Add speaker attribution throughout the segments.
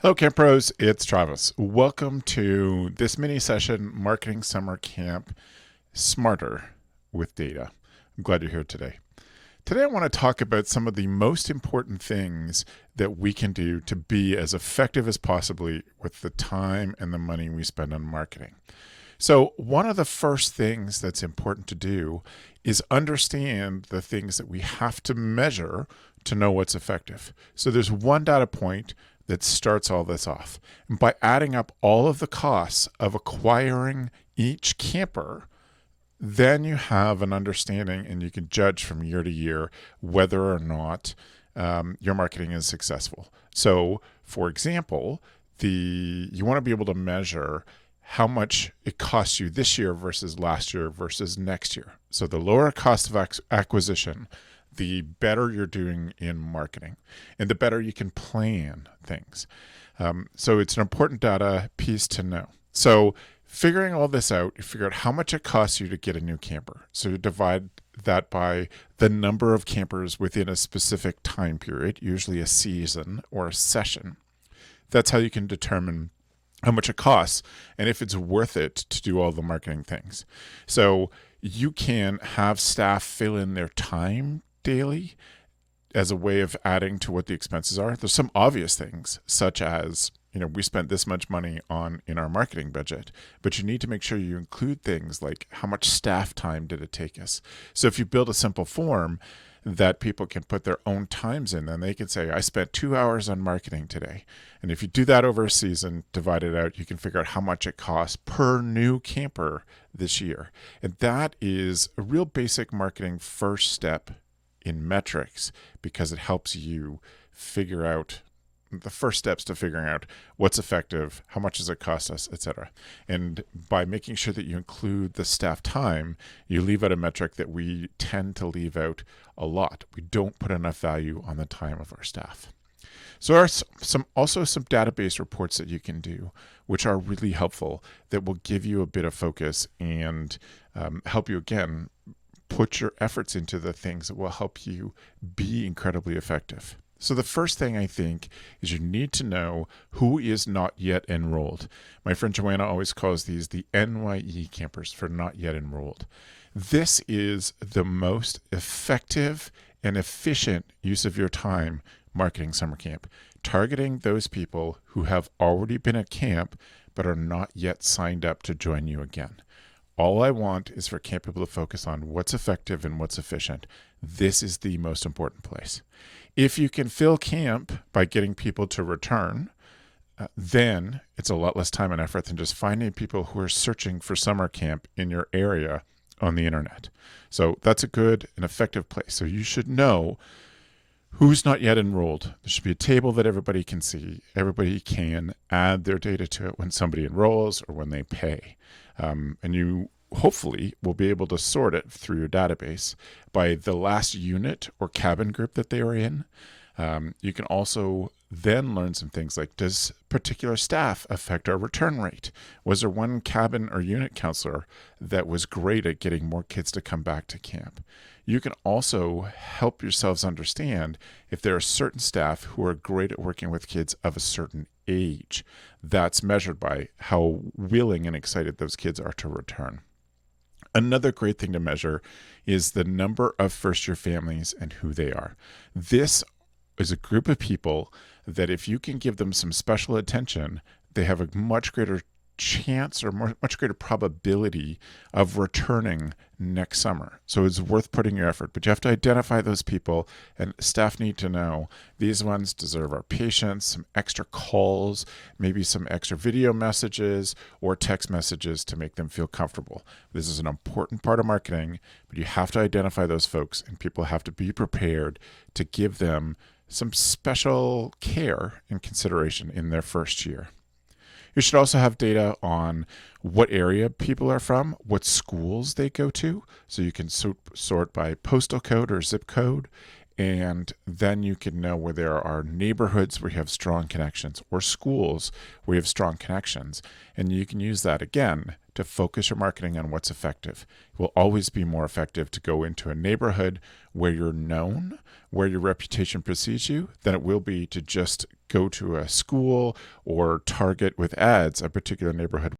Speaker 1: Hello, Camp Pros. It's Travis. Welcome to this mini session, Marketing Summer Camp Smarter with Data. I'm glad you're here today. Today, I want to talk about some of the most important things that we can do to be as effective as possibly with the time and the money we spend on marketing. So, one of the first things that's important to do is understand the things that we have to measure to know what's effective. So, there's one data point that starts all this off. And by adding up all of the costs of acquiring each camper, then you have an understanding and you can judge from year to year whether or not your marketing is successful. So, for example, you want to be able to measure how much it costs you this year versus last year versus next year. So the lower cost of acquisition, the better you're doing in marketing and the better you can plan things. So it's an important data piece to know. So figuring all this out, you figure out how much it costs you to get a new camper. So you divide that by the number of campers within a specific time period, usually a season or a session. That's how you can determine how much it costs and if it's worth it to do all the marketing things. So you can have staff fill in their time daily as a way of adding to what the expenses are. There's some obvious things, such as, we spent this much money in our marketing budget, but you need to make sure you include things like how much staff time did it take us. So if you build a simple form that people can put their own times in, then they can say, I spent 2 hours on marketing today. And if you do that over a season, divide it out, you can figure out how much it costs per new camper this year. And that is a real basic marketing first step in metrics, because it helps you figure out the first steps to figuring out what's effective, how much does it cost us, etc. And by making sure that you include the staff time, you leave out a metric that we tend to leave out a lot. We don't put enough value on the time of our staff. So there are also some database reports that you can do, which are really helpful, that will give you a bit of focus and help you, again, put your efforts into the things that will help you be incredibly effective. So the first thing I think is you need to know who is not yet enrolled. My friend Joanna always calls these the NYE campers, for not yet enrolled. This is the most effective and efficient use of your time marketing summer camp, targeting those people who have already been at camp but are not yet signed up to join you again. All I want is for camp people to focus on what's effective and what's efficient. This is the most important place. If you can fill camp by getting people to return, then it's a lot less time and effort than just finding people who are searching for summer camp in your area on the internet. So that's a good and effective place. So you should know who's not yet enrolled. There should be a table that everybody can see. Everybody can add their data to it when somebody enrolls or when they pay. And you hopefully will be able to sort it through your database by the last unit or cabin group that they are in. You can also then learn some things like, does particular staff affect our return rate? Was there one cabin or unit counselor that was great at getting more kids to come back to camp? You can also help yourselves understand if there are certain staff who are great at working with kids of a certain age. That's measured by how willing and excited those kids are to return. Another great thing to measure is the number of first-year families and who they are. This is a group of people that if you can give them some special attention, they have a much greater chance or much greater probability of returning next summer. So it's worth putting your effort, but you have to identify those people, and staff need to know these ones deserve our patience, some extra calls, maybe some extra video messages or text messages to make them feel comfortable. This is an important part of marketing, but you have to identify those folks, and people have to be prepared to give them some special care and consideration in their first year. You should also have data on what area people are from, what schools they go to, so you can sort by postal code or zip code, And then you can know where there are neighborhoods where you have strong connections or schools where you have strong connections. And you can use that again to focus your marketing on what's effective. It will always be more effective to go into a neighborhood where you're known, where your reputation precedes you, than it will be to just go to a school or target with ads a particular neighborhood.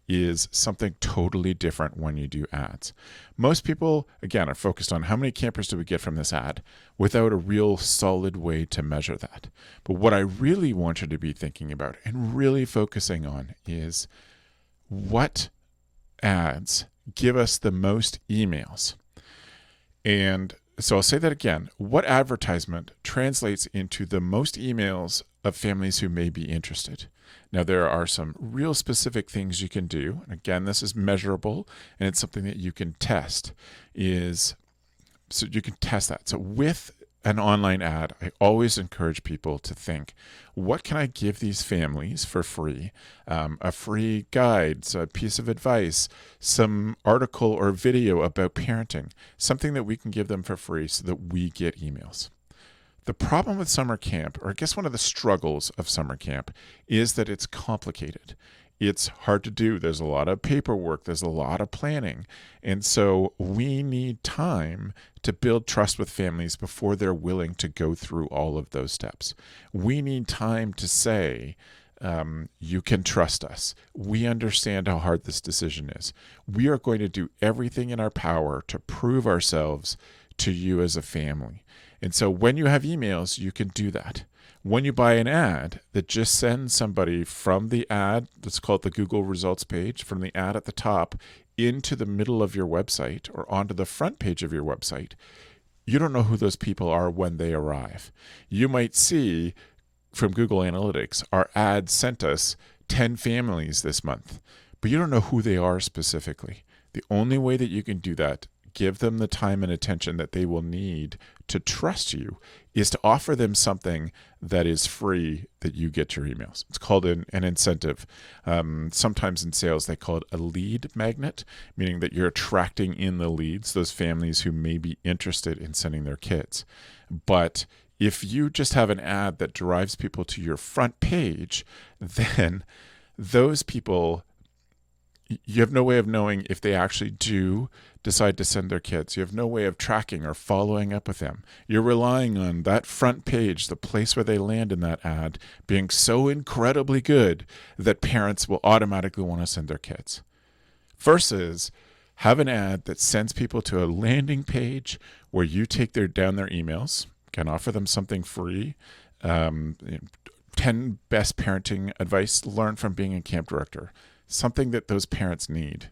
Speaker 1: Is something totally different when you do ads. Most people, again, are focused on how many campers do we get from this ad without a real solid way to measure that. But what I really want you to be thinking about and really focusing on is what ads give us the most emails. And so I'll say that again. What advertisement translates into the most emails of families who may be interested? Now, there are some real specific things you can do. And again, this is measurable and it's something that you can test. So you can test that. So with an online ad, I always encourage people to think, what can I give these families for free? A free guide, so a piece of advice, some article or video about parenting, something that we can give them for free so that we get emails. The problem with summer camp, or I guess one of the struggles of summer camp, is that it's complicated. It's hard to do. There's a lot of paperwork. There's a lot of planning. And so we need time to build trust with families before they're willing to go through all of those steps. We need time to say, you can trust us. We understand how hard this decision is. We are going to do everything in our power to prove ourselves to you as a family. And so when you have emails, you can do that. When you buy an ad that just sends somebody from the ad, let's call it the Google results page, from the ad at the top into the middle of your website or onto the front page of your website, you don't know who those people are when they arrive. You might see from Google Analytics, our ad sent us 10 families this month, but you don't know who they are specifically. The only way that you can do that, give them the time and attention that they will need to trust you, is to offer them something that is free that you get your emails. It's called an incentive. Sometimes in sales, they call it a lead magnet, meaning that you're attracting in the leads, those families who may be interested in sending their kids. But if you just have an ad that drives people to your front page, then those people, you have no way of knowing if they actually do decide to send their kids. You have no way of tracking or following up with them. You're relying on that front page, the place where they land in that ad, being so incredibly good that parents will automatically want to send their kids. Versus have an ad that sends people to a landing page where you take down their emails, can offer them something free, 10 best parenting advice learned from being a camp director, something that those parents need.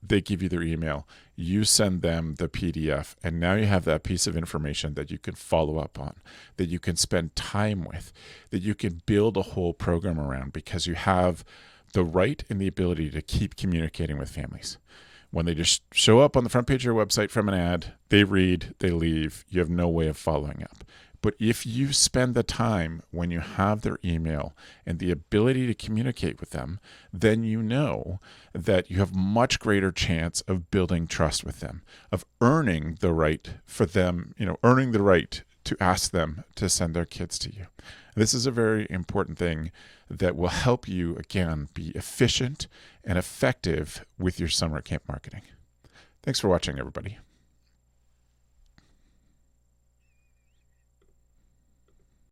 Speaker 1: They give you their email, you send them the PDF, and now you have that piece of information that you can follow up on, that you can spend time with, that you can build a whole program around, because you have the right and the ability to keep communicating with families. When they just show up on the front page of your website from an ad, they read, they leave, you have no way of following up. But if you spend the time when you have their email and the ability to communicate with them, then you know that you have much greater chance of building trust with them, of earning the right for them, earning the right to ask them to send their kids to you. This is a very important thing that will help you, again, be efficient and effective with your summer camp marketing. Thanks for watching, everybody.